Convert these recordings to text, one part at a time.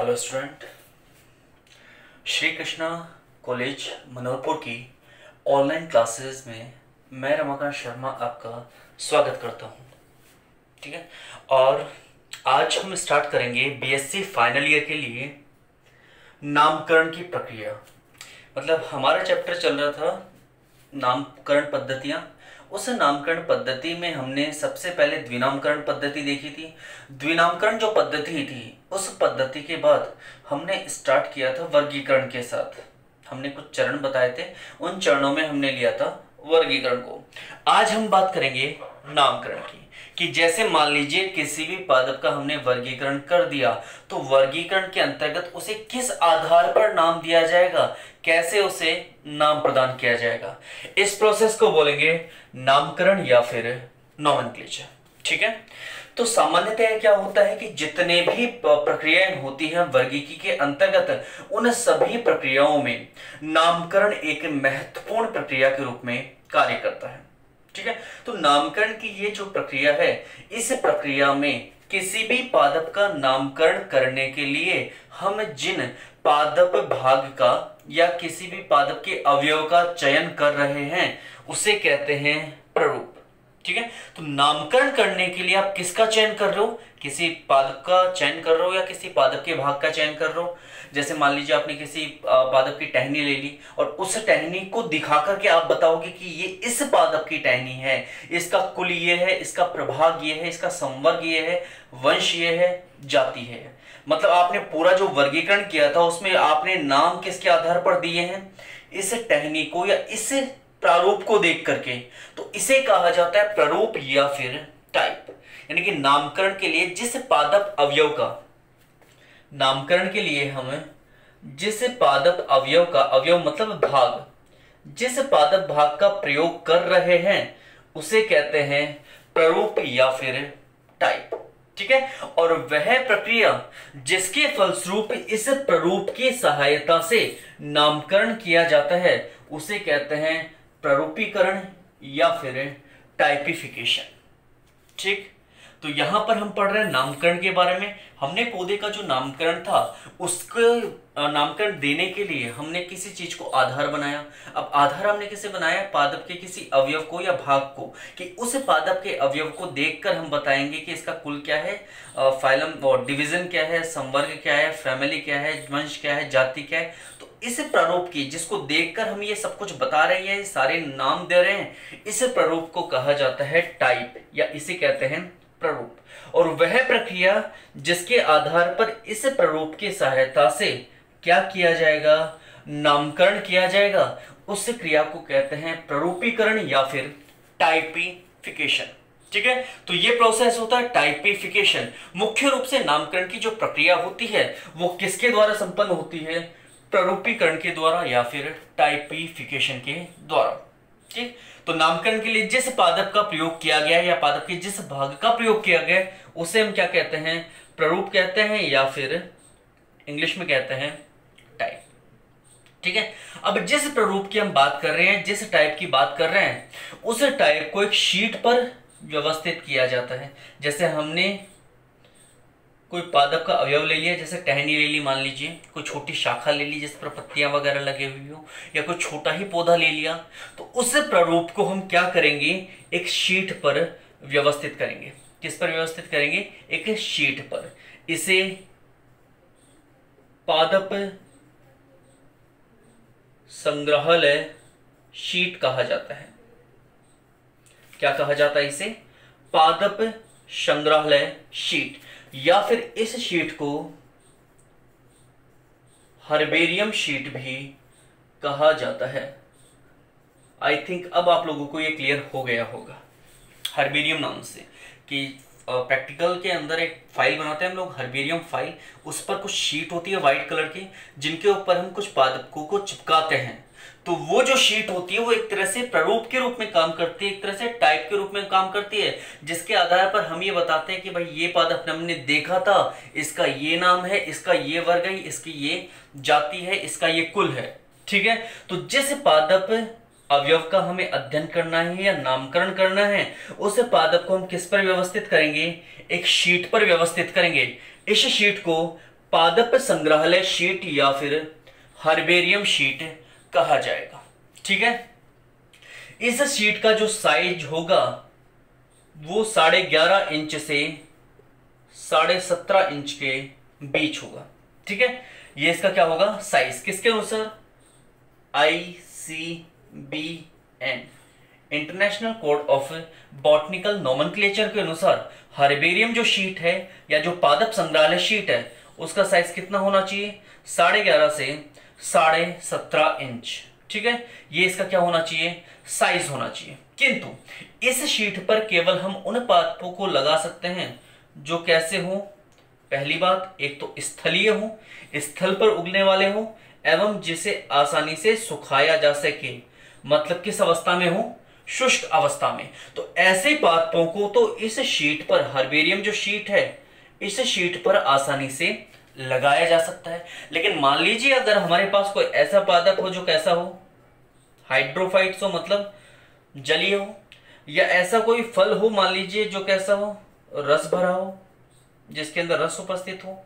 Hello student, Shri Krishna college Manoharpur की online classes में मैं रमाकांत शर्मा आपका स्वागत करता हूं। ठीक है, और आज हम स्टार्ट करेंगे बीएससी फाइनल ईयर के लिए नामकरण की प्रक्रिया। मतलब हमारा चैप्टर चल रहा था नामकरण पद्धतियां। उस नामकरण पद्धति में हमने सबसे पहले द्विनामकरण पद्धति देखी थी। द्विनामकरण जो पद्धति थी, उस पद्धति के बाद हमने स्टार्ट किया था वर्गीकरण के साथ। हमने कुछ चरण बताए थे, उन चरणों में हमने लिया था वर्गीकरण को। आज हम बात करेंगे नामकरण की, कि जैसे मान लीजिए किसी भी पादप का हमने वर्गीकरण कर दिया, तो वर्गीकरण के अंतर्गत उसे किस आधार पर नाम दिया जाएगा, कैसे उसे नाम प्रदान किया जाएगा, इस प्रोसेस को बोलेंगे नामकरण या फिर नॉमेनक्लेचर। ठीक है, तो सामान्यतः क्या होता है कि जितने भी प्रक्रियाएं होती हैं वर्गीकी के अंतर्गत, उन सभी प्रक्रियाओं में नामकरण एक महत्वपूर्ण प्रक्रिया के रूप में कार्य करता है। ठीक है, तो नामकरण की ये जो प्रक्रिया है, इस प्रक्रिया में किसी भी पादप का नामकरण करने के लिए हम जिन पादप भाग का या किसी भी पादप के अवयव का चयन कर रहे हैं उसे कहते हैं प्ररूप। ठीक है, तो नामकरण करने के लिए आप किसका चयन कर रहे हो, किसी पादप का चयन कर रहे हो या किसी पादप के भाग का चयन कर रहे हो। जैसे मान लीजिए आपने किसी पादप की टहनी ले ली और उस टहनी को दिखा करके आप बताओगे कि ये इस पादप की टहनी है, इसका कुल ये है, इसका प्रभाग ये है, इसका संवर्ग ये है, वंश ये है, जाति है। मतलब आपने पूरा जो वर्गीकरण किया था उसमें आपने नाम किसके आधार पर दिए हैं, इस टहनी को या इस प्रारूप को देख करके। तो इसे कहा जाता है प्ररूप या फिर टाइप। यानी कि नामकरण के लिए जिस पादप अवयव का, नामकरण के लिए हम जिस पादप अवयव का, अवयव मतलब भाग, जिस पादप भाग का प्रयोग कर रहे हैं उसे कहते हैं प्ररूप या फिर टाइप। ठीक है, और वह प्रक्रिया जिसके फलस्वरूप इस प्ररूप की सहायता से नामकरण किया जाता है उसे कहते हैं प्ररूपीकरण या फिर टाइपिफिकेशन। ठीक, तो यहां पर हम पढ़ रहे हैं नामकरण के बारे में। हमने पौधे का जो नामकरण था उसको नामकरण देने के लिए हमने किसी चीज को आधार बनाया। अब आधार हमने किसे बनाया, पादप के किसी अवयव को या भाग को, कि उस पादप के अवयव को देखकर हम बताएंगे कि इसका कुल क्या है, फाइलम और डिवीजन क्या है, संवर्ग क्या है, फैमिली क्या है, वंश क्या है, जाति क्या है। तो इस प्रारूप की, जिसको देखकर हम ये सब कुछ बता रहे हैं, सारे नाम दे रहे हैं, इस प्रारूप को कहा जाता है टाइप या इसे कहते हैं प्ररूप। और वह प्रक्रिया जिसके आधार पर इस प्ररूप की सहायता से क्या किया जाएगा, नामकरण किया जाएगा, उस क्रिया को कहते हैं प्ररूपीकरण या फिर टाइपिफिकेशन। ठीक है, तो ये प्रोसेस होता है टाइपिफिकेशन। मुख्य रूप से नामकरण की जो प्रक्रिया होती है वो किसके द्वारा संपन्न होती है, प्ररूपीकरण के द्वारा या फिर टाइपिफिकेशन के द्वारा। ठीक, तो नामकरण के लिए जिस पादप का प्रयोग किया गया या पादप के जिस भाग का प्रयोग किया गया उसे हम क्या कहते हैं, प्ररूप कहते हैं या फिर इंग्लिश में कहते हैं टाइप। ठीक है, अब जिस प्ररूप की हम बात कर रहे हैं, जिस टाइप की बात कर रहे हैं, उस टाइप को एक शीट पर व्यवस्थित किया जाता है। जैसे हमने कोई पादप का अवयव ले लिया, जैसे टहनी ले ली, मान लीजिए कोई छोटी शाखा ले ली जिस पर पत्तियां वगैरह लगे हुई हो, या कोई छोटा ही पौधा ले लिया, तो उस प्रारूप को हम क्या करेंगे, एक शीट पर व्यवस्थित करेंगे। किस पर व्यवस्थित करेंगे, एक शीट पर। इसे पादप संग्रहालय शीट कहा जाता है। क्या कहा जाता है इसे, पादप संग्रहालय शीट, या फिर इस शीट को हर्बेरियम शीट भी कहा जाता है। आई थिंक अब आप लोगों को ये क्लियर हो गया होगा हर्बेरियम नाम से, कि प्रैक्टिकल के अंदर एक फाइल बनाते हैं हम लोग, हर्बेरियम फाइल। उस पर कुछ शीट होती है वाइट कलर की, जिनके ऊपर हम कुछ पादपों को चिपकाते हैं। तो वो जो शीट होती है वो एक तरह से प्ररूप के रूप में काम करती है, एक तरह से टाइप के रूप में काम करती है, जिसके आधार पर हम ये बताते हैं कि भाई ये पादप हमने देखा था, इसका ये नाम है, इसका ये वर्ग है, इसकी ये जाति है, इसका ये कुल है। ठीक है, तो जिस पादप अवयव का हमें अध्ययन करना है या नामकरण करना है, उस पादप को हम किस पर व्यवस्थित करेंगे, एक शीट पर व्यवस्थित करेंगे। इस शीट को पादप संग्रहालय शीट या फिर हर्बेरियम शीट कहा जाएगा। ठीक है, इस शीट का जो साइज होगा वो 11.5 इंच से 17.5 इंच के बीच होगा। ठीक है, ये इसका क्या होगा साइज, किसके अनुसार, ICBN international code of botanical nomenclature के अनुसार हर्बेरियम जो शीट है या जो पादप संग्रहालय शीट है उसका साइज कितना होना चाहिए, 11.5 से 17.5 इंच। ठीक है, ये इसका क्या होना चाहिए, साइज होना चाहिए। किंतु इस शीट पर केवल हम उन पादपों को लगा सकते हैं जो कैसे हो, पहली बात एक तो स्थलीय हो, स्थल पर उगने वाले हो, एवं जिसे आसानी से सुखाया जा सके, मतलब किस अवस्था में हो, शुष्क अवस्था में। तो ऐसे पादपों को तो इस शीट पर, हर्बेरियम जो शीट है इस शीट पर आसानी से लगाया जा सकता है। लेकिन मान लीजिए अगर हमारे पास कोई ऐसा पादप हो जो कैसा हो, हाइड्रोफाइट्स हो, मतलब जलीय हो, या ऐसा कोई फल हो मान लीजिए जो कैसा हो, रस भरा हो, जिसके अंदर रस उपस्थित हो,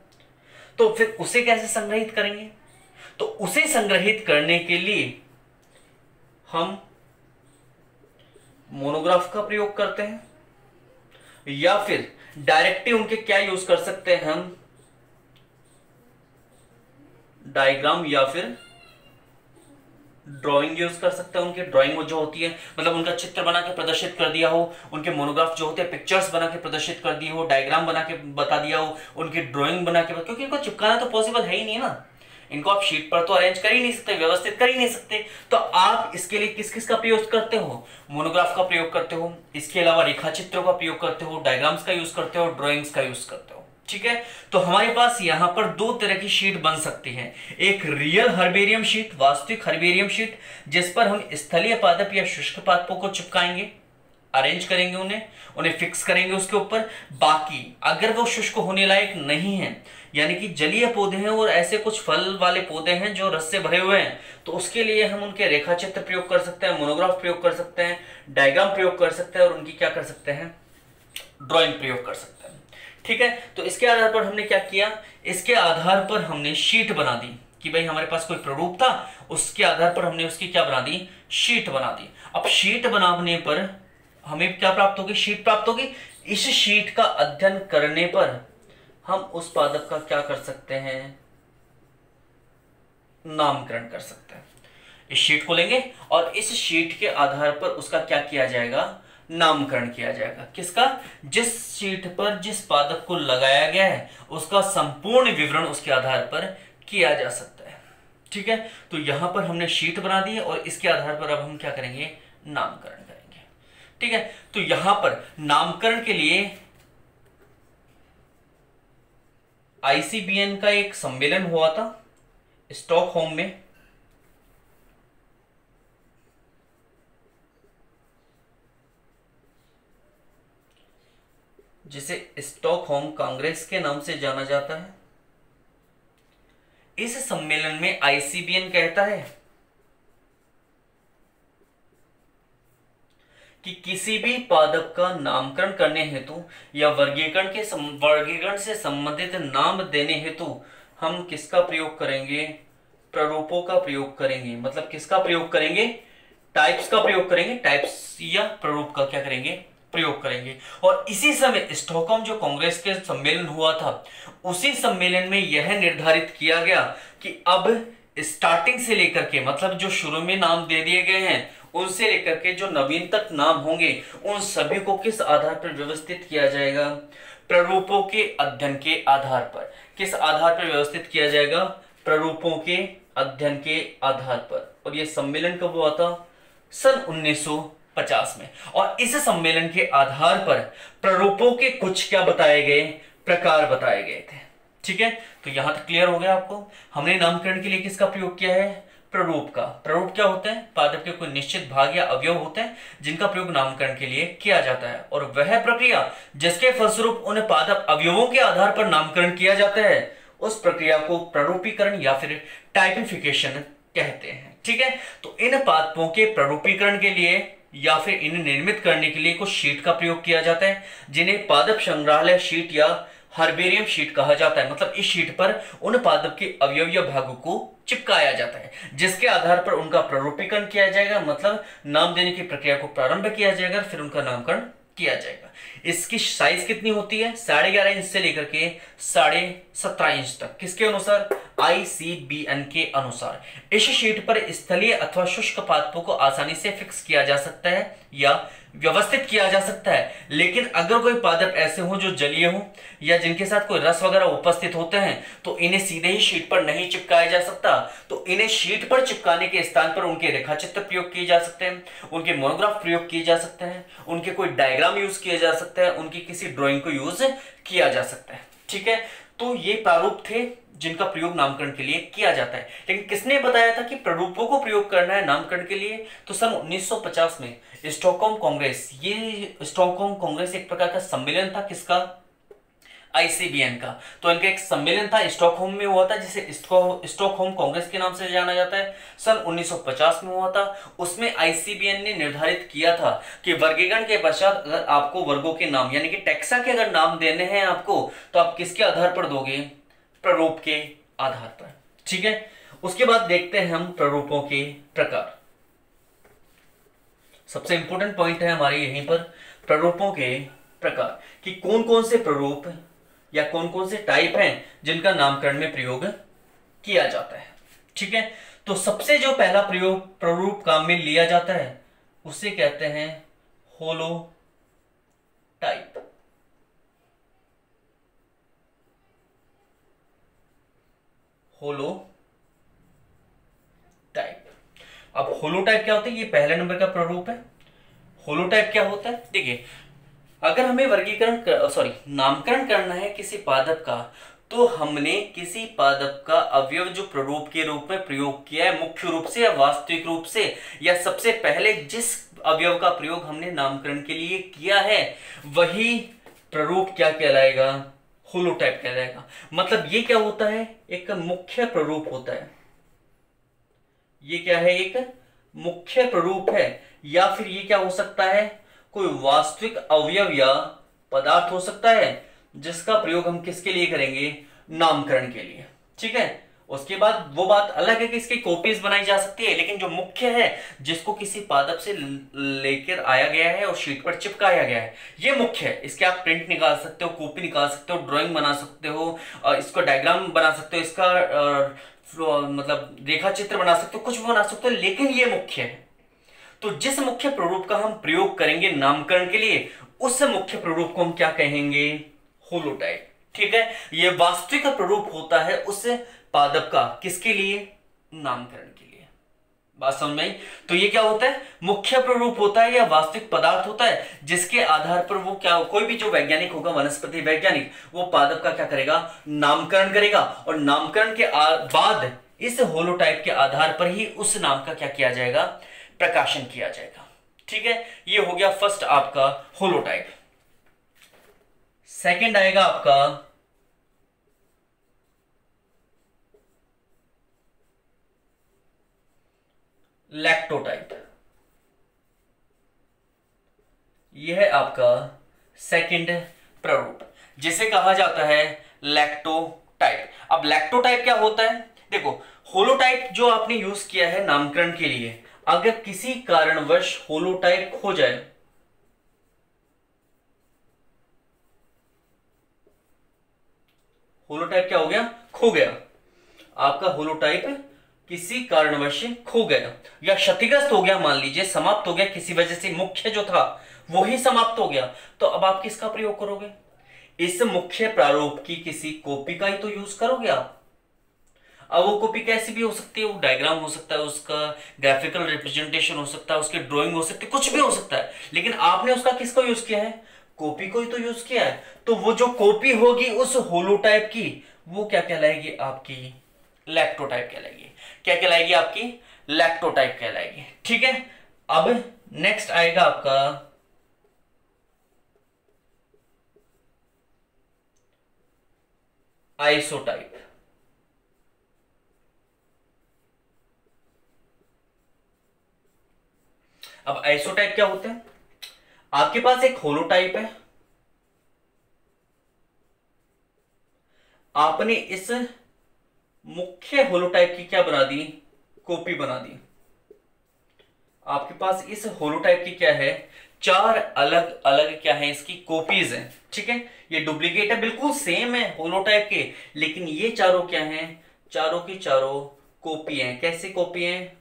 तो फिर उसे कैसे संग्रहित करेंगे। तो उसे संग्रहित करने के लिए हम मोनोग्राफ का प्रयोग करते हैं, या फिर डायरेक्टली उनके क्या यूज कर सकते हैं हम, डायग्राम या फिर ड्राइंग यूज कर सकते हैं। उनकी ड्राइंग जो होती है, मतलब उनका चित्र बना के प्रदर्शित कर दिया हो, उनके मोनोग्राफ जो होते हैं पिक्चर्स बना के प्रदर्शित कर दिए हो, डायग्राम बना के बता दिया हो, उनकी ड्राइंग बना के, क्योंकि इनको चिपकाना तो पॉसिबल है ही नहीं ना, इनको आप शीट पर तो अरेंज कर ही नहीं सकते, व्यवस्थित कर ही नहीं सकते। तो आप इसके लिए किस किस का प्रयोग करते हो, मोनोग्राफ का प्रयोग करते हो, इसके अलावा रेखा चित्रों का प्रयोग करते हो, डायग्राम्स का यूज करते हो, ड्राइंग्स का यूज करते हो। ठीक है, तो हमारे पास यहां पर दो तरह की शीट बन सकती है, एक रियल हर्बेरियम शीट, वास्तविक हर्बेरियम शीट, जिस पर हम स्थलीय पादप या शुष्क पादपों को चिपकाएंगे, अरेंज करेंगे, उन्हें फिक्स करेंगे उसके ऊपर। बाकी अगर वो शुष्क होने लायक नहीं है, यानी कि जलीय पौधे हैं और ऐसे कुछ फल वाले पौधे हैं जो रस से भरे हुए हैं, तो उसके लिए हम उनके रेखा चित्र प्रयोग कर सकते हैं, मोनोग्राफ प्रयोग कर सकते हैं, डायग्राम प्रयोग कर सकते हैं, और उनकी क्या कर सकते हैं, ड्राइंग प्रयोग कर सकते हैं। ठीक है, तो इसके आधार पर हमने क्या किया, इसके आधार पर हमने शीट बना दी कि भाई हमारे पास कोई प्रारूप था, उसके आधार पर हमने उसकी क्या बना दी, शीट बना दी। अब शीट बनाने पर हमें क्या प्राप्त होगी, शीट प्राप्त होगी। इस शीट का अध्ययन करने पर हम उस पादप का क्या कर सकते हैं, नामकरण कर सकते हैं। इस शीट को लेंगे और इस शीट के आधार पर उसका क्या किया जाएगा, नामकरण किया जाएगा। किसका, जिस शीट पर जिस पादप को लगाया गया है उसका संपूर्ण विवरण उसके आधार पर किया जा सकता है। ठीक है, तो यहां पर हमने शीट बना दी है और इसके आधार पर अब हम क्या करेंगे, नामकरण करेंगे। ठीक है, तो यहां पर नामकरण के लिए ICBN का एक सम्मेलन हुआ था स्टॉकहोम में, जिसे स्टॉकहोम कांग्रेस के नाम से जाना जाता है। इस सम्मेलन में ICBN कहता है कि किसी भी पादप का नामकरण करने हेतु या वर्गीकरण से संबंधित नाम देने हेतु हम किसका प्रयोग करेंगे, प्रारूपों का प्रयोग करेंगे। मतलब किसका प्रयोग करेंगे, टाइप्स का प्रयोग करेंगे, टाइप्स या प्रारूप का क्या करेंगे, प्रयोग करेंगे। और इसी समय स्टॉकहोम जो कांग्रेस के सम्मेलन हुआ था, उसी सम्मेलन में यह निर्धारित किया गया कि अब स्टार्टिंग से लेकर के, मतलब जो शुरू में नाम दे दिए गए हैं उनसे लेकर के जो नवीन तक नाम होंगे उन सभी को किस आधार पर व्यवस्थित किया जाएगा, प्रारूपों के अध्ययन के आधार पर। किस आधार पर व्यवस्थित किया जाएगा, प्रारूपों के अध्ययन के आधार पर। और यह सम्मेलन कब हुआ था, सन 1950 में। और इस सम्मेलन के आधार पर प्रारूपों के कुछ क्या बताए गए, प्रकार बताए गए थे। ठीक है, तो यहां तक क्लियर हो गया आपको। हमने नामकरण के लिए किसका प्रयोग किया है, प्रारूप का। प्रारूप क्या होते हैं, पादप के कोई निश्चित भाग या अवयव होते हैं जिनका प्रयोग नामकरण के लिए किया जाता है, और वह प्रक्रिया जिसके फलस्वरूप उन पादप अवयवों के आधार पर नामकरण किया जाता है उस प्रक्रिया को प्रारूपीकरण या फिर टाइपिफिकेशन कहते हैं। ठीक है, तो इन पादपों के प्रारूपीकरण के लिए या फिर इन्हें निर्मित करने के लिए कुछ शीट का प्रयोग किया जाता है, जिन्हें पादप संग्रहालय शीट या हर्बेरियम शीट कहा जाता है। मतलब इस शीट पर उन पादप के अवयवीय भागों को चिपकाया जाता है, जिसके आधार पर उनका प्ररूपीकरण किया जाएगा, मतलब नाम देने की प्रक्रिया को प्रारंभ किया जाएगा, फिर उनका नामकरण किया जाएगा। इसकी साइज कितनी होती है? 11.5 इंच से लेकर के 17.5 इंच तक। किसके अनुसार? ICBN के अनुसार। इस शीट पर स्थलीय अथवा शुष्क पादपों को आसानी से फिक्स किया जा सकता है या व्यवस्थित किया जा सकता है। लेकिन अगर कोई पादप ऐसे हो जो जलीय हो या जिनके साथ कोई रस वगैरह उपस्थित होते हैं, तो इन्हें सीधे ही शीट पर नहीं चिपकाया जा सकता। तो इन्हें शीट पर चिपकाने के स्थान पर उनके रेखाचित्र प्रयोग किए जा सकते हैं, उनके मोनोग्राफ प्रयोग किए जा सकते हैं, उनके कोई डायग्राम यूज किए जा सकते हैं, उनकी किसी ड्राइंग को यूज किया जा सकता है। ठीक है, तो ये प्रारूप थे जिनका प्रयोग नामकरण के लिए किया जाता है। लेकिन किसने बताया था कि प्रारूपों को प्रयोग करना है नामकरण के लिए? तो सन 1950 में स्टॉकहोम कांग्रेस, ये स्टॉकहोम कांग्रेस एक प्रकार का सम्मेलन था। किसका? ICBN का। तो इनका एक सम्मेलन था, स्टॉकहोम में हुआ था, जिसे स्टॉकहोम कांग्रेस के नाम से जाना जाता है। सन 1950 में हुआ था। उसमें ICBN ने निर्धारित किया था कि वर्गीकरण के पश्चात अगर आपको वर्गों के नाम यानी कि टैक्सा के अगर नाम देने हैं आपको, तो आप किसके आधार पर दोगे? प्रारूप के आधार पर। ठीक है, उसके बाद देखते हैं हम प्रारूपों के प्रकार। सबसे इंपॉर्टेंट पॉइंट है हमारे यहीं पर प्रारूपों के प्रकार, कि कौन कौन से प्रारूप या कौन कौन से टाइप हैं जिनका नामकरण में प्रयोग किया जाता है। ठीक है, तो सबसे जो पहला प्रयोग प्रारूप काम में लिया जाता है उसे कहते हैं होलो टाइप। होलो टाइप। अब होलो टाइप क्या होता है? ये पहले नंबर का प्रारूप है। होलो टाइप क्या होता है? देखिए, अगर हमें नामकरण करना है किसी पादप का, तो हमने किसी पादप का अवयव जो प्रारूप के रूप में प्रयोग किया है, मुख्य रूप से या वास्तविक रूप से, या सबसे पहले जिस अवयव का प्रयोग हमने नामकरण के लिए किया है, वही प्रारूप क्या कहलाएगा? होलोटाइप कहलाएगा। मतलब ये क्या होता है? एक मुख्य प्रारूप होता है। ये क्या है? एक मुख्य प्रारूप है। या फिर ये क्या हो सकता है? कोई वास्तविक अवयव या पदार्थ हो सकता है, जिसका प्रयोग हम किसके लिए करेंगे? नामकरण के लिए। ठीक है, उसके बाद वो बात अलग है कि इसकी कॉपीज बनाई जा सकती है, लेकिन जो मुख्य है, जिसको किसी पादप से लेकर आया गया है और शीट पर चिपकाया गया है, ये मुख्य है। इसके आप प्रिंट निकाल सकते हो, कॉपी निकाल सकते हो, ड्राइंग बना सकते हो, इसको डायग्राम बना सकते हो, इसका मतलब रेखा चित्र बना सकते हो, कुछ भी बना सकते हो, लेकिन ये मुख्य है। तो जिस मुख्य प्रारूप का हम प्रयोग करेंगे नामकरण के लिए, उस मुख्य प्रारूप को हम क्या कहेंगे? होलोटाइप। ठीक है, ये वास्तविक प्रारूप होता है उस पादप का, किसके लिए? नामकरण के लिए। बात समझ में आई? तो ये क्या होता है? मुख्य प्रारूप होता है या वास्तविक पदार्थ होता है, जिसके आधार पर वो क्या, कोई भी जो वैज्ञानिक होगा, वनस्पति वैज्ञानिक, वो पादप का क्या करेगा? नामकरण करेगा। और नामकरण के बाद इस होलोटाइप के आधार पर ही उस नाम का क्या किया जाएगा? प्रकाशन किया जाएगा। ठीक है, ये हो गया फर्स्ट आपका होलोटाइप। सेकंड आएगा आपका लैक्टोटाइप। यह है आपका सेकंड प्रारूप, जिसे कहा जाता है लैक्टोटाइप। अब लैक्टोटाइप क्या होता है? देखो, होलोटाइप जो आपने यूज किया है नामकरण के लिए, अगर किसी कारणवश होलोटाइप खो जाए, होलोटाइप क्या हो गया? खो गया। आपका होलोटाइप किसी कारणवश खो गया या क्षतिग्रस्त हो गया, मान लीजिए समाप्त हो गया किसी वजह से, मुख्य जो था वो ही समाप्त हो गया, तो अब आप किसका प्रयोग करोगे? इस मुख्य प्रारूप की किसी कॉपी का ही तो यूज करोगे आप। अब वो कॉपी कैसी भी हो सकती है, वो डायग्राम हो सकता है, उसका ग्राफिकल रिप्रेजेंटेशन हो सकता है, उसकी ड्राइंग हो सकती है, कुछ भी हो सकता है, लेकिन आपने उसका किसको यूज किया है? कॉपी को ही तो यूज किया है। तो वो जो कॉपी होगी उस होलोटाइप की, वो क्या कहलाएगी? आपकी लैक्टोटाइप कहलाएगी। क्या कहलाएगी? आपकी लैक्टोटाइप कहलाएगी। ठीक है, अब नेक्स्ट आएगा आपका आइसोटाइप। अब आइसोटाइप क्या होते हैं? आपके पास एक होलोटाइप है, आपने इस मुख्य होलोटाइप की क्या बना दी, कॉपी बना दी। आपके पास इस होलोटाइप की क्या है, चार अलग अलग क्या है इसकी कॉपीज हैं, ठीक है। ये डुप्लीकेट है, बिल्कुल सेम है होलोटाइप के, लेकिन ये चारों क्या हैं, चारों की चारों कॉपी हैं। कैसी कॉपी हैं,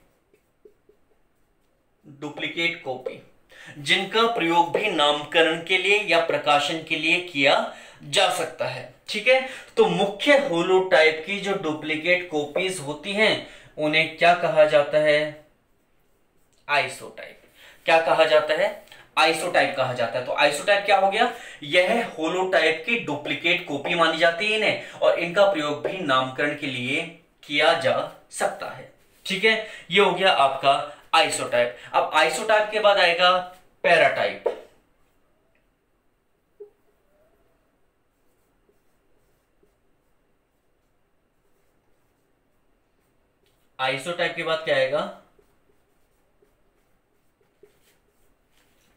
डुप्लीकेट कॉपी, जिनका प्रयोग भी नामकरण के लिए या प्रकाशन के लिए किया जा सकता है, ठीक है। तो मुख्य होलोटाइप की जो डुप्लीकेट कॉपीज होती हैं उन्हें क्या कहा जाता है, आइसोटाइप। क्या कहा जाता है, आइसोटाइप कहा जाता है। तो आइसोटाइप क्या हो गया, यह होलोटाइप की डुप्लीकेट कॉपी मानी जाती है इन्हें, और इनका प्रयोग भी नामकरण के लिए किया जा सकता है, ठीक है। ये हो गया आपका आइसोटाइप। अब आइसोटाइप के बाद आएगा पैराटाइप। आइसोटाइप के बाद क्या आएगा,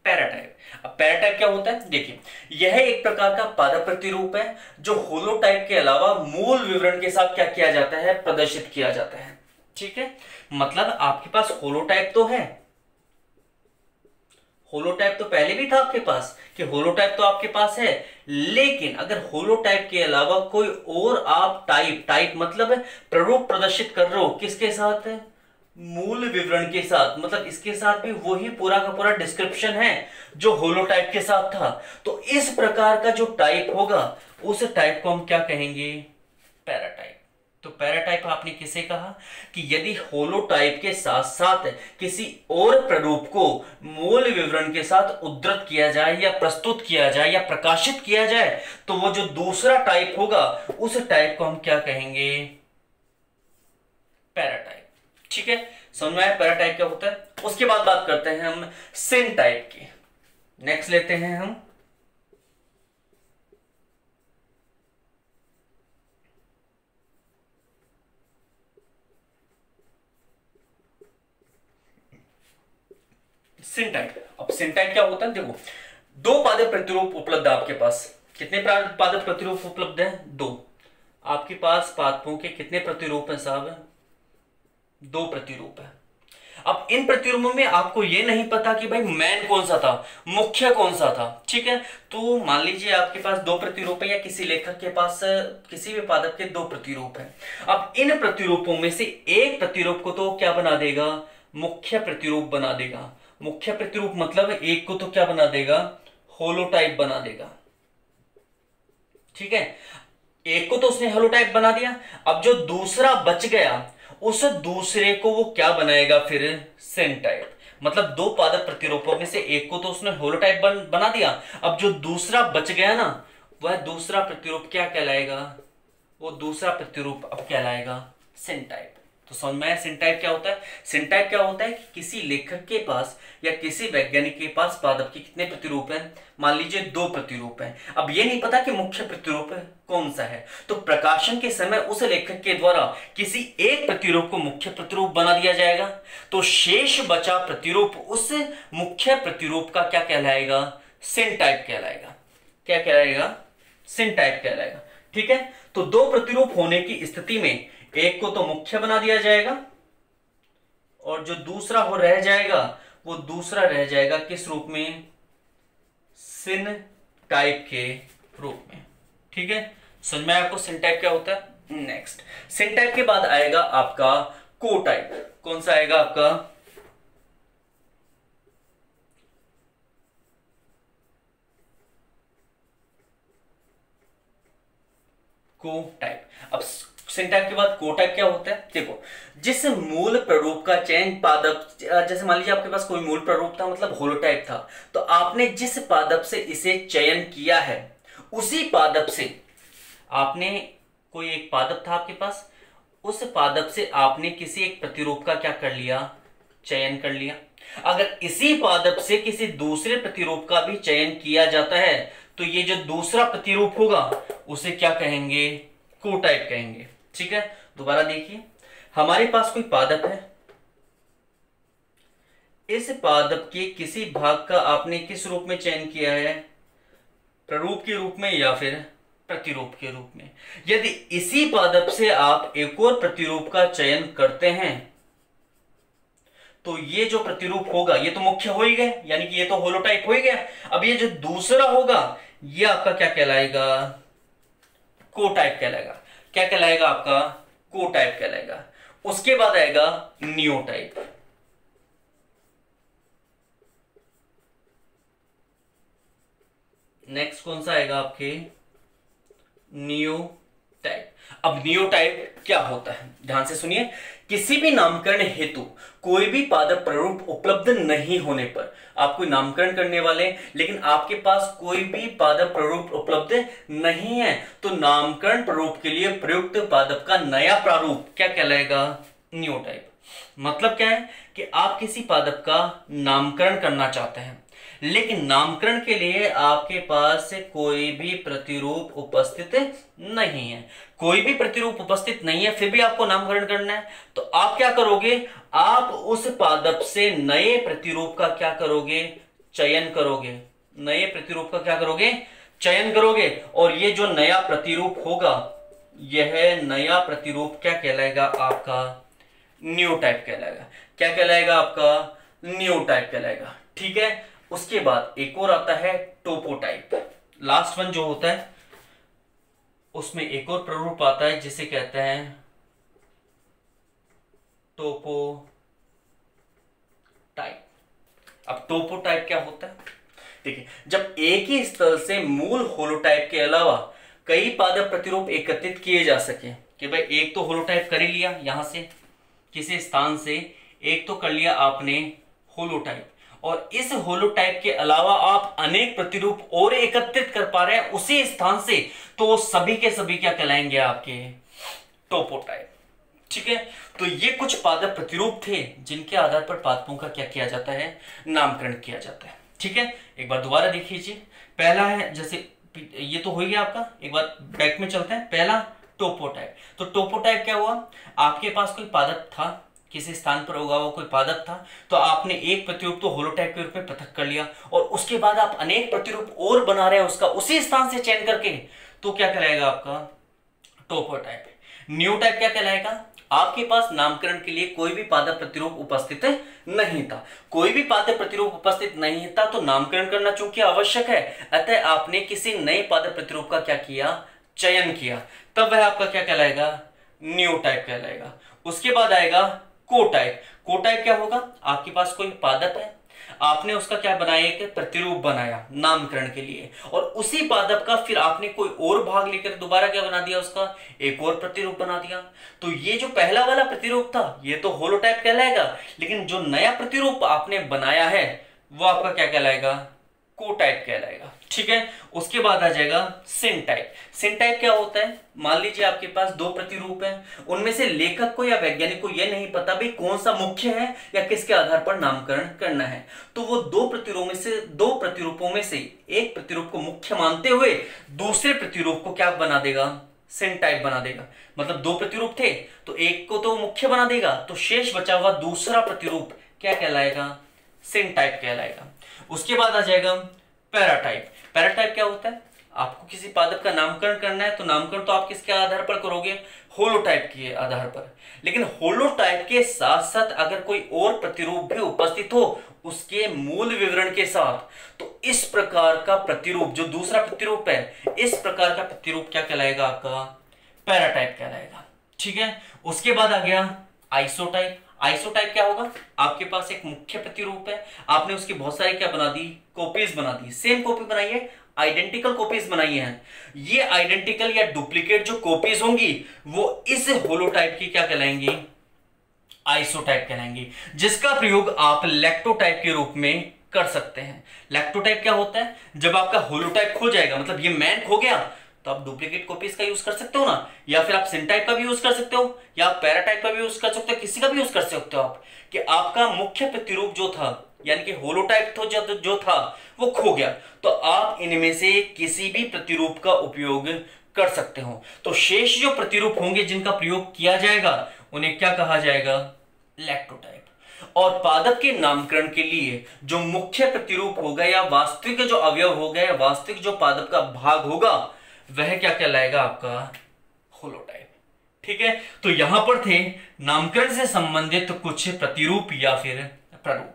पैराटाइप। अब पैराटाइप क्या होता है, देखिए यह एक प्रकार का पादप प्रतिरूप है जो होलोटाइप के अलावा मूल विवरण के साथ क्या किया जाता है, प्रदर्शित किया जाता है, ठीक है। मतलब आपके पास होलोटाइप तो है, होलोटाइप तो पहले भी था आपके पास, कि होलोटाइप तो आपके पास है, लेकिन अगर होलोटाइप के अलावा कोई और आप टाइप मतलब प्ररूप प्रदर्शित कर रहे हो, किसके साथ है, मूल विवरण के साथ, मतलब इसके साथ भी वही पूरा का पूरा डिस्क्रिप्शन है जो होलोटाइप के साथ था, तो इस प्रकार का जो टाइप होगा उस टाइप को हम क्या कहेंगे, पैराटाइप। तो पैराटाइप आपने किसे कहा, कि यदि होलोटाइप के साथ साथ किसी और प्रारूप को मूल विवरण के साथ उद्धृत किया जाए या प्रस्तुत किया जाए या प्रकाशित किया जाए, तो वो जो दूसरा टाइप होगा उस टाइप को हम क्या कहेंगे, पैराटाइप, ठीक है। समझ में आया पैराटाइप क्या होता है। उसके बाद बात करते हैं हम सिन टाइप की। नेक्स्ट लेते हैं हम सिंटाइप। अब सिंटाइप क्या होता है, देखो दो पादप प्रतिरूप उपलब्ध है आपके पास। कितने पादप प्रतिरूप उपलब्ध है, दो। आपके पास पादपों के कितने प्रतिरूप हैं साहब, दो प्रतिरूप है। अब इन प्रतिरूपों में आपको यह नहीं पता कि भाई मैन कौन सा था, मुख्य कौन सा था, ठीक है। तो मान लीजिए आपके पास दो प्रतिरूप है, या किसी लेखक के पास किसी भी पादप के दो प्रतिरूप है। अब इन प्रतिरूपों में से एक प्रतिरूप को तो क्या बना देगा, मुख्य प्रतिरूप बना देगा। मुख्य प्रतिरूप मतलब एक को तो क्या बना देगा, होलोटाइप बना देगा, ठीक है। एक को तो उसने होलोटाइप बना दिया, अब जो दूसरा बच गया उस दूसरे को वो क्या बनाएगा फिर, सिनटाइप। मतलब दो पादप प्रतिरूपों में से एक को तो उसने होलोटाइप बना दिया, अब जो दूसरा बच गया ना, वह दूसरा प्रतिरूप क्या कहलाएगा, वो दूसरा प्रतिरूप अब कहलाएगा सिनटाइप। तो समझ में आया सिनटाइप क्या होता है। सिनटाइप क्या होता है कि किसी लेखक के पास या किसी वैज्ञानिक के पास पादप के कितने प्रतिरूप हैं, मान लीजिए दो प्रतिरूप हैं। अब ये नहीं पता कि मुख्य प्रतिरूप कौन सा है, तो प्रकाशन के समय उस लेखक के द्वारा किसी एक प्रतिरूप को मुख्य प्रतिरूप बना दिया जाएगा, तो शेष बचा प्रतिरूप उस मुख्य प्रतिरूप का क्या कहलाएगा, सिनटाइप कहलाएगा। क्या कहलाएगा, सिनटाइप कहलाएगा, ठीक है। तो दो प्रतिरूप होने की स्थिति में एक को तो मुख्य बना दिया जाएगा, और जो दूसरा हो रह जाएगा वो दूसरा रह जाएगा किस रूप में, सिन टाइप के रूप में, ठीक है। समझ में आपको सिन टाइप क्या होता है। नेक्स्ट सिन टाइप के बाद आएगा आपका को टाइप। कौन सा आएगा आपका, को टाइप। अब सिन टाइप के बाद को टाइप क्या होता है, देखो जिस मूल प्रारूप का चयन पादप, जैसे मान लीजिए आपके पास कोई मूल प्रारूप था मतलब होलोटाइप था, तो आपने जिस पादप से इसे चयन किया है उसी पादप से, आपने कोई एक पादप था आपके पास, उस पादप से आपने किसी एक प्रतिरूप का क्या कर लिया, चयन कर लिया। अगर इसी पादप से किसी दूसरे प्रतिरूप का भी चयन किया जाता है, तो ये जो दूसरा प्रतिरूप होगा उसे क्या कहेंगे, को टाइप कहेंगे, ठीक है। दोबारा देखिए, हमारे पास कोई पादप है, इस पादप के किसी भाग का आपने किस रूप में चयन किया है, प्रारूप के रूप में या फिर प्रतिरूप के रूप में। यदि इसी पादप से आप एक और प्रतिरूप का चयन करते हैं तो ये जो प्रतिरूप होगा ये तो मुख्य हो ही गया, यानी कि ये तो होलोटाइप हो ही गया। अब ये जो दूसरा होगा ये आपका क्या कहलाएगा? कोटाइप कहलाएगा। क्या कहलाएगा आपका? कोटाइप कहलाएगा। उसके बाद आएगा नियोटाइप। नेक्स्ट कौन सा आएगा आपके? नियोटाइप। अब नियोटाइप क्या होता है, ध्यान से सुनिए। किसी भी नामकरण हेतु कोई भी पादप प्ररूप उपलब्ध नहीं होने पर, आप कोई नामकरण करने वाले लेकिन आपके पास कोई भी पादप प्ररूप उपलब्ध नहीं है, तो नामकरण प्ररूप के लिए प्रयुक्त पादप का नया प्रारूप क्या कहलाएगा? नियोटाइप। मतलब क्या है कि आप किसी पादप का नामकरण करना चाहते हैं लेकिन नामकरण के लिए आपके पास कोई भी प्रतिरूप उपस्थित नहीं है, कोई भी प्रतिरूप उपस्थित नहीं है, फिर भी आपको नामकरण करना है, तो आप क्या करोगे? आप उस पादप से नए प्रतिरूप का क्या करोगे? चयन करोगे। नए प्रतिरूप का क्या करोगे? चयन करोगे। और ये जो नया प्रतिरूप होगा, यह नया प्रतिरूप क्या कहलाएगा? आपका नियोटाइप कहलाएगा। क्या कहलाएगा? आपका नियोटाइप कहलाएगा। ठीक है। उसके बाद एक और आता है टोपोटाइप। लास्ट वन जो होता है उसमें एक और प्ररूप आता है जिसे कहते हैं टोपोटाइप। अब टोपोटाइप क्या होता है? देखिए, जब एक ही स्थल से मूल होलोटाइप के अलावा कई पादप प्रतिरूप एकत्रित किए जा सके, कि भाई एक तो होलोटाइप कर ही लिया, यहां से किसी स्थान से एक तो कर लिया आपने होलोटाइप, और इस होलोटाइप के अलावा आप अनेक प्रतिरूप और एकत्रित कर पा रहे हैं उसी स्थान से, तो सभी के सभी क्या कहलाएंगे? आपके टोपोटाइप। ठीक है। तो ये कुछ पादप प्रतिरूप थे जिनके आधार पर पादपों का क्या किया जाता है? नामकरण किया जाता है। ठीक है। एक बार दोबारा देख लीजिए। पहला है, जैसे ये तो हो गया आपका, एक बार बैक में चलते हैं। पहला टोपोटाइप। तो टोपोटाइप क्या हुआ? आपके पास कोई पादप था, किसी स्थान पर उगा हुआ कोई पादप था, तो आपने एक प्रतिरूप तो होलोटाइप के रूप में पृथक कर लिया और उसके बाद आप अनेक प्रतिरूप और बना रहे हैं उसका उसी स्थान से चयन करके, तो क्या कहलाएगा? आपका टोपोटाइप। नियोटाइप क्या कहलाएगा? आपके पास नामकरण के लिए कोई भी पादप प्रतिरूप उपस्थित नहीं था, कोई भी पादप प्रतिरूप उपस्थित नहीं था, तो नामकरण करना चूंकि आवश्यक है, अतः आपने किसी नए पादप प्रतिरूप का क्या किया? चयन किया, तब वह आपका क्या कहलाएगा? नियोटाइप कहलाएगा। उसके बाद आएगा कोटाइप। कोटाइप क्या होगा? आपके पास कोई पादप है, आपने उसका क्या बनाया? एक प्रतिरूप बनाया नामकरण के लिए, और उसी पादप का फिर आपने कोई और भाग लेकर दोबारा क्या बना दिया? उसका एक और प्रतिरूप बना दिया। तो ये जो पहला वाला प्रतिरूप था ये तो होलोटाइप कहलाएगा, लेकिन जो नया प्रतिरूप आपने बनाया है वो आपका क्या कहलाएगा? कोटाइप कहलाएगा। ठीक है। उसके बाद आ जाएगा सिनटाइप। सिनटाइप क्या होता है? मान लीजिए आपके पास दो प्रतिरूप हैं, उनमें से लेखक को या वैज्ञानिक को यह नहीं पता भाई कौन सा मुख्य है या किसके आधार पर नामकरण करना है, तो वो दो प्रतिरूपों में से एक प्रतिरूप को मुख्य मानते हुए दूसरे प्रतिरूप को क्या बना देगा? सिनटाइप बना देगा। मतलब दो प्रतिरूप थे तो एक को तो मुख्य बना देगा, तो शेष बचा हुआ दूसरा प्रतिरूप क्या कहलाएगा? सिनटाइप कहलाएगा। उसके बाद आ जाएगा पैराटाइप। पैराटाइप क्या होता है? आपको किसी पादप का नामकरण करना है, तो नामकरण तो आप किसके आधार पर करोगे? होलोटाइप के आधार पर। लेकिन होलोटाइप के साथ साथ अगर कोई और प्रतिरूप भी उपस्थित हो उसके मूल विवरण के साथ, तो इस प्रकार का प्रतिरूप जो दूसरा प्रतिरूप है, इस प्रकार का प्रतिरूप क्या कहलाएगा? आपका पैराटाइप कहलाएगा। ठीक है। उसके बाद आ गया आइसोटाइप। आइसोटाइप क्या होगा? आपके पास एक मुख्य प्रतिरूप है, आपने उसकी बहुत सारी क्या बना दी? कॉपीज बना दी, सेम कॉपी बनाई है, आइडेंटिकल कॉपीज बनाई हैं। ये आइडेंटिकल या डुप्लीकेट जो कॉपीज होंगी वो इस होलोटाइप की क्या कहलाएंगी? आइसोटाइप कहलाएंगी, जिसका प्रयोग आप लैक्टोटाइप के रूप में कर सकते हैं। लैक्टोटाइप क्या होता है? जब आपका होलोटाइप खो जाएगा, मतलब ये मैन खो गया, तो आप डुप्लीकेट कॉपीज का यूज कर सकते हो ना, या फिर आप सिनटाइप का भी यूज कर सकते हो, या आप पैराटाइप का भी यूज कर सकते हो, किसी का भी यूज कर सकते हो आप, कि आपका मुख्य प्रतिरूप जो था यानी कि होलोटाइप जो था वो खो गया, तो आप इनमें से किसी भी प्रतिरूप का उपयोग कर सकते हो। तो शेष जो प्रतिरूप होंगे जिनका प्रयोग किया जाएगा उन्हें क्या कहा जाएगा? लैक्टोटाइप। और पादप के नामकरण के लिए जो मुख्य प्रतिरूप होगा या वास्तविक जो अवयव होगा या वास्तविक जो पादप का भाग होगा वह क्या कहलाएगा आपका होलोटाइप। ठीक है, तो यहां पर थे नामकरण से संबंधित कुछ प्रतिरूप या फिर प्रारूप।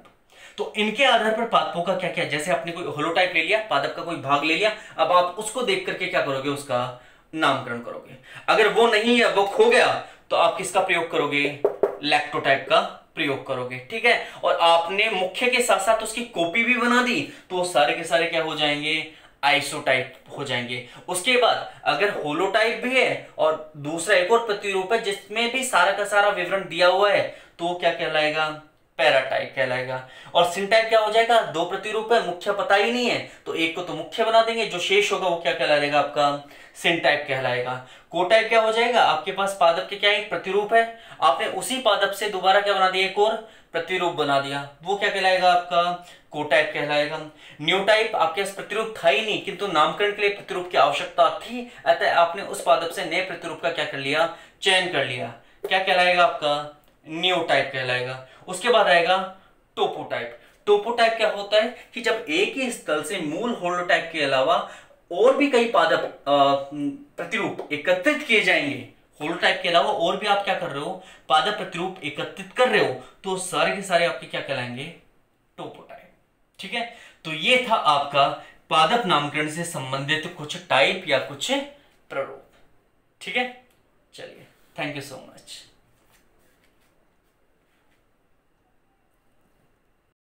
तो इनके आधार पर पादपों का क्या क्या, जैसे आपने कोई होलोटाइप ले लिया, पादप का कोई भाग ले लिया, अब आप उसको देख करके क्या करोगे, उसका नामकरण करोगे। अगर वो नहीं है, वो खो गया, तो आप किसका प्रयोग करोगे, लैक्टोटाइप का प्रयोग करोगे। ठीक है, और आपने मुख्य के साथ साथ उसकी कॉपी भी बना दी, तो वो सारे के सारे क्या हो जाएंगे, आइसोटाइप हो जाएंगे। उसके बाद अगर होलोटाइप भी है और दूसरा एक और प्रतिरूप है जिसमें भी सारा का सारा विवरण दिया हुआ है, तो वो क्या कहलाएगा, पैराटाइप कहलाएगा। और सिंटाइप क्या हो जाएगा, दो प्रतिरूप है, मुख्य पता ही नहीं है, तो एक को तो मुख्य बना देंगे, जो शेष होगा वो क्या कहलाएगा, आपका सिंटाइप कहलाएगा। कोटाइप क्या हो जाएगा, आपके पास पादप के क्या एक प्रतिरूप है, आपने उसी पादप से दोबारा क्या बना दिया, एक और प्रतिरूप बना दिया, वो क्या कहलाएगा, आपका कोटाइप कहलाएगा। न्यूटाइप आपके पास प्रतिरूप था ही नहीं, किंतु नामकरण के लिए प्रतिरूप की आवश्यकता थी, अतः आपने उस पादप से नए प्रतिरूप का क्या कर लिया, चयन कर लिया, क्या कहलाएगा, आपका न्यूटाइप कहलाएगा। उसके बाद आएगा टोपोटाइप। टोपोटाइप क्या होता है कि जब एक ही स्थल से मूल होलोटाइप के अलावा और भी कई पादप प्रतिरूप एकत्रित किए जाएंगे, होलोटाइप के अलावा और भी आप क्या कर रहे हो, पादप प्रतिरूप एकत्रित कर रहे हो, तो सारे के सारे आपके क्या कहलाएंगे, टोपोटाइप। ठीक है, तो ये था आपका पादप नामकरण से संबंधित कुछ टाइप या कुछ प्रारूप। ठीक है, चलिए, थैंक यू सो मच।